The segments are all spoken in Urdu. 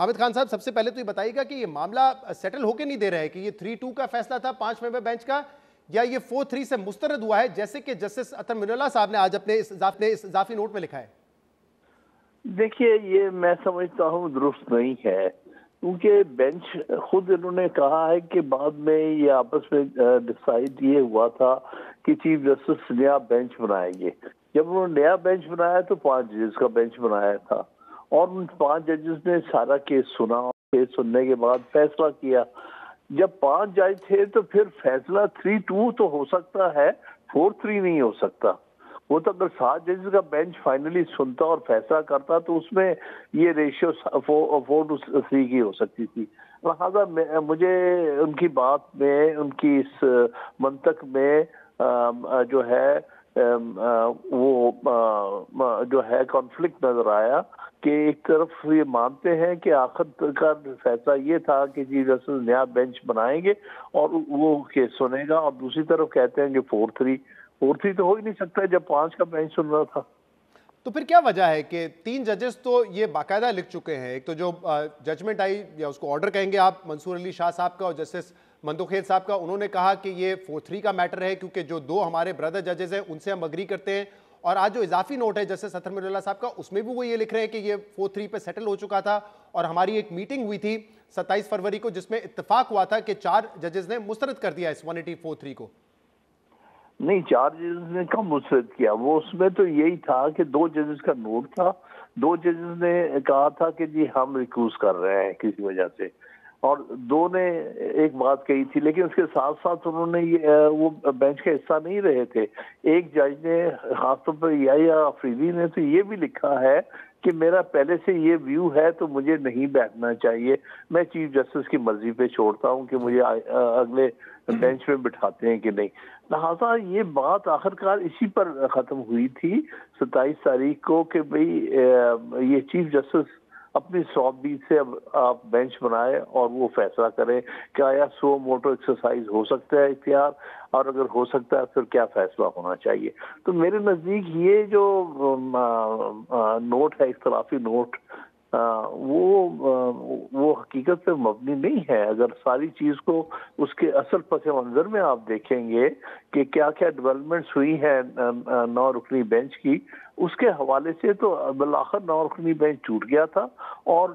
حامد خان صاحب، سب سے پہلے تو یہ بتائیے گا کہ یہ معاملہ سیٹل ہو کے نہیں دے رہا ہے کہ یہ 3-2 کا فیصلہ تھا 5 ممبر بینچ کا، یا یہ 4-3 سے مسترد ہوا ہے جیسے کہ جسٹس اطہر من اللہ صاحب نے آج اپنے اس اضافی نوٹ میں لکھا ہے؟ دیکھیے، یہ میں سمجھتا ہوں درست نہیں ہے، کیونکہ بینچ خود انہوں نے کہا ہے کہ بعد میں یہ آپس میں ڈیسائیڈ یہ ہوا تھا کہ چیف جسٹس نیا بینچ بنائیں گے۔ جب انہوں نے نیا بینچ بنایا تو 5 ججز کا بینچ بنایا تھا، اور ان 5 ججز نے سارا کیس سنا، اور کیس سننے کے بعد فیصلہ کیا۔ جب 5 جج تھے تو پھر فیصلہ 3-2 تو ہو سکتا ہے، 4-3 نہیں ہو سکتا۔ وہ تو اگر 7 ججز کا بینچ فائنلی سنتا اور فیصلہ کرتا تو اس میں یہ ریشیو 4-3 کی ہو سکتی تھی۔ لہٰذا مجھے ان کی بات میں، ان کی اس منطق میں جو ہے وہ جو ہے کانفلکٹ نظر آیا کہ ایک طرف یہ مانتے ہیں کہ آخر کا فیصلہ یہ تھا کہ چیف جسٹس نیا بینچ بنائیں گے اور وہ کیس سنے گا، اور دوسری طرف کہتے ہیں کہ 4-3 تو ہو ہی نہیں سکتا جب 5 کا بینچ سن رہا تھا۔ تو پھر کیا وجہ ہے کہ 3 ججز تو یہ باقاعدہ لکھ چکے ہیں؟ ایک تو جو ججمنٹ آئی، یا اس کو آرڈر کہیں گے آپ، منصور علی شاہ صاحب کا اور جسٹس مندوخیل صاحب کا، انہوں نے کہا کہ یہ 4-3 کا میٹر ہے کیونکہ جو 2 ہمارے بردر ججز ہیں ان سے ہم اگری کرتے ہیں، اور آج جو اضافی نوٹ ہے جسٹس اطہر من اللہ صاحب کا، اس میں بھی وہ یہ لکھ رہے ہیں کہ یہ 4-3 پہ سیٹل ہو چکا تھا، اور ہماری ایک میٹنگ ہوئی تھی 27 فروری کو جس میں اتفاق ہوا تھا کہ 4 ججز نے مسترد کر دیا اس 184-3 کو۔ نہیں، 4 ججز نے کم مسترد کیا، وہ اس میں تو یہی تھا کہ 2 ججز کا نوٹ تھا، 2 ججز نے کہا تھا کہ جی ہم ریکیوز کر رہے ہیں کسی وجہ سے، اور 2 نے ایک بات کہی تھی، لیکن اس کے ساتھ ساتھ انہوں نے وہ بینچ کا حصہ نہیں رہے تھے۔ ایک جج نے خاص طور پر یحییٰ آفریدی نے تو یہ بھی لکھا ہے کہ میرا پہلے سے یہ ویو ہے تو مجھے نہیں بیٹھنا چاہیے، میں چیف جسٹس کی مرضی پہ چھوڑتا ہوں کہ مجھے اگلے بینچ میں بٹھاتے ہیں کہ نہیں۔ لہٰذا یہ بات آخرکار اسی پر ختم ہوئی تھی 27 تاریخ کو کہ بھئی یہ چیف جسٹس اپنی صوابدید سے اب آپ بینچ بنائے اور وہ فیصلہ کریں کہ آیا سو موٹو ایکسرسائز ہو سکتا ہے اختیار، اور اگر ہو سکتا ہے پھر کیا فیصلہ ہونا چاہیے۔ تو میرے نزدیک یہ جو نوٹ ہے، اختلافی نوٹ، وہ حقیقت پہ مبنی نہیں ہے۔ اگر ساری چیز کو اس کے اصل پس منظر میں آپ دیکھیں گے کہ کیا کیا ڈیولپمنٹس ہوئی ہیں 9 رکنی بینچ کی، اس کے حوالے سے تو بالآخر 9 رکنی بینچ ٹوٹ گیا تھا، اور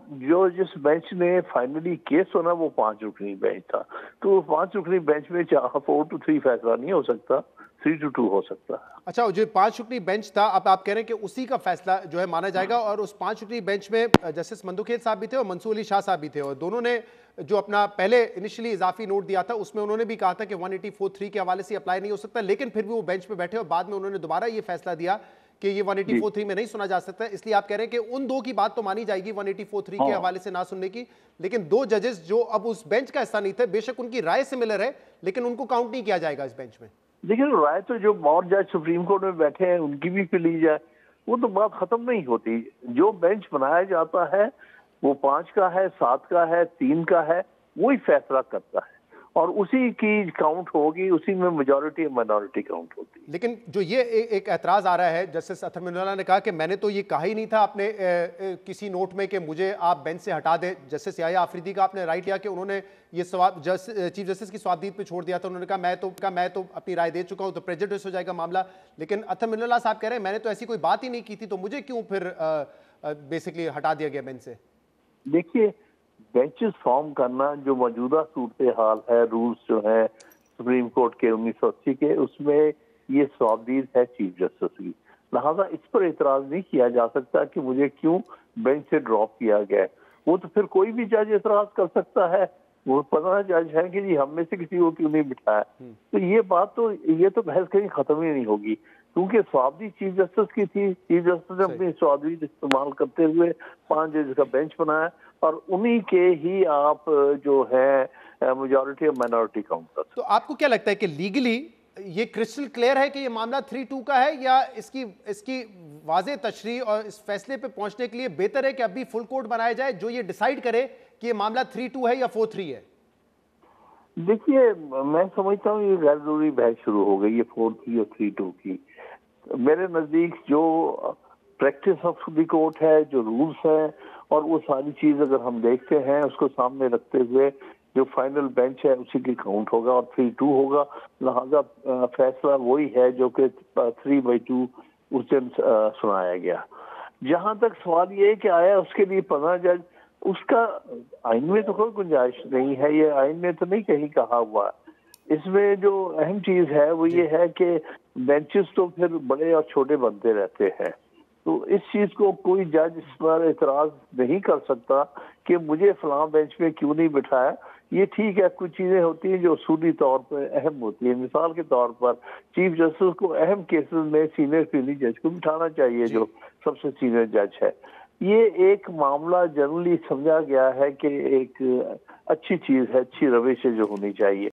جس بینچ نے فائنلی کیس ہونا وہ 5 رکنی بینچ تھا۔ تو 5 رکنی بینچ میں 4-3 فیصلہ نہیں ہو سکتا، 3-2 ہو سکتا ہے۔ اچھا، جو 5 رکنی بینچ تھا، اب آپ کہہ رہے ہیں کہ اسی کا فیصلہ جو ہے مانا جائے گا، اور اس 5 رکنی بینچ میں جسٹس مندوخیل صاحب بھی تھے اور منصور علی شاہ صاحب بھی تھے، اور دونوں نے جو اپنا پہلے انیشلی اضافی نوٹ دیا تھا اس میں انہوں نے بھی کہا تھا کہ 184-3 کے حوالے سے اپلائی نہیں ہو سکتا، لیکن پھر بھی وہ بینچ پہ بیٹھے اور بعد میں انہوں نے دوبارہ یہ فیصلہ دیا کہ یہ 184-3 میں نہیں سنا جا سکتا، اس لیے آپ کہہ رہے ہیں کہ ان 2 کی بات تو مانی جائے گی 184-3 کے حوالے سے نہ سننے کی، لیکن 2 ججز جو اب اس بینچ کا حصہ نہیں تھے، بے شک ان کی رائے سملر ہے لیکن ان کو کاؤنٹ نہیں کیا جائے گا اس بینچ میں۔ لیکن رائے تو جو اور جج سپریم کورٹ میں بیٹھے ہیں ان کی بھی پہ لی جائے، وہ تو بات ختم نہیں ہوتی۔ جو بینچ بنایا جاتا ہے وہ 5 کا ہے، 7 کا ہے، 3 کا ہے، وہی فیصلہ کرتا ہے، اور اسی کی کاؤنٹ ہوگی، اسی میں میجورٹی اور مائنورٹی کاؤنٹ ہوتی ہے۔ لیکن جو یہ ایک اعتراض آ رہا ہے، جسٹس اطہر من اللہ نے کہا کہ میں نے تو یہ کہا ہی نہیں تھا اپنے کسی نوٹ میں کہ مجھے آپ بینچ سے ہٹا دیں۔ جسٹس یحییٰ آفریدی کا آپ نے رائٹ لیا کہ انہوں نے یہ چیف جسٹس کی صوابدید پہ چھوڑ دیا تھا، انہوں نے کہا میں تو اپنی رائے دے چکا ہوں تو پریجوڈس ہو جائے گا معاملہ، لیکن اطہر من اللہ صاحب کہہ رہے ہیں میں نے تو ایسی کوئی بات ہی نہیں کی تھی، تو مجھے کیوں پھر بیسکلی ہٹا دیا گیا بینچ سے؟ دیکھیے، بینچز فارم کرنا جو موجودہ صورتحال ہے، رولز جو ہیں سپریم کورٹ کے 1980 کے، اس میں یہ صوابدید ہے چیف جسٹس کی، لہٰذا اس پر اعتراض نہیں کیا جا سکتا کہ مجھے کیوں بینچ سے ڈراپ کیا گیا۔ وہ تو پھر کوئی بھی جج اعتراض کر سکتا ہے، وہ 15 جج ہیں کہ جی ہم میں سے کسی کو کیوں نہیں بٹھایا، تو یہ بات تو یہ تو بحث کہیں ختم ہی نہیں ہوگی، کیونکہ صوابدید چیف جسٹس کی تھی، چیف جسٹس نے اپنی صوابدید استعمال کرتے ہوئے 5 جج کا بینچ بنایا، اور انہی کے ہی آپ جو ہے میجورٹی اور مائنورٹی کاؤنٹ کرتے۔ تو آپ کو کیا لگتا ہے کہ لیگلی یہ کرسٹل کلیئر ہے کہ یہ معاملہ 3-2 کا ہے، یا اس کی واضح تشریح اور اس فیصلے پہ پہنچنے کے لیے بہتر ہے کہ ابھی فل کورٹ بنایا جائے جو یہ ڈیسائیڈ کرے کہ یہ معاملہ 3-2 ہے یا 4-3 ہے؟ دیکھیے، میں سمجھتا ہوں یہ غیر ضروری بحث شروع ہو گئی ہے 4-3 اور 3-2 کی۔ میرے نزدیک جو پریکٹس آف دی کورٹ ہے، جو رولز ہیں، اور وہ ساری چیز اگر ہم دیکھتے ہیں اس کو سامنے رکھتے ہوئے جو فائنل بینچ ہے اسی کی کاؤنٹ ہوگا اور 3-2 ہوگا، لہذا فیصلہ وہی ہے جو کہ 3/2 اس دن سنایا گیا۔ جہاں تک سوال یہ ہے کہ آیا اس کے لیے 15 جج، اس کا آئین میں تو کوئی گنجائش نہیں ہے، یہ آئین میں تو نہیں کہیں کہا ہوا۔ اس میں جو اہم چیز ہے وہ یہ ہے کہ بینچز تو پھر بڑے اور چھوٹے بنتے رہتے ہیں، تو اس چیز کو کوئی جج اس پر اعتراض نہیں کر سکتا کہ مجھے فلاں بینچ میں کیوں نہیں بٹھایا۔ یہ ٹھیک ہے، کچھ چیزیں ہوتی ہیں جو اصولی طور پر اہم ہوتی ہیں، مثال کے طور پر چیف جسٹس کو اہم کیسز میں سینئر سینئر جج کو بٹھانا چاہیے جو سب سے سینئر جج ہے۔ یہ ایک معاملہ جنرلی سمجھا گیا ہے کہ ایک اچھی چیز ہے، اچھی روش ہے جو ہونی چاہیے۔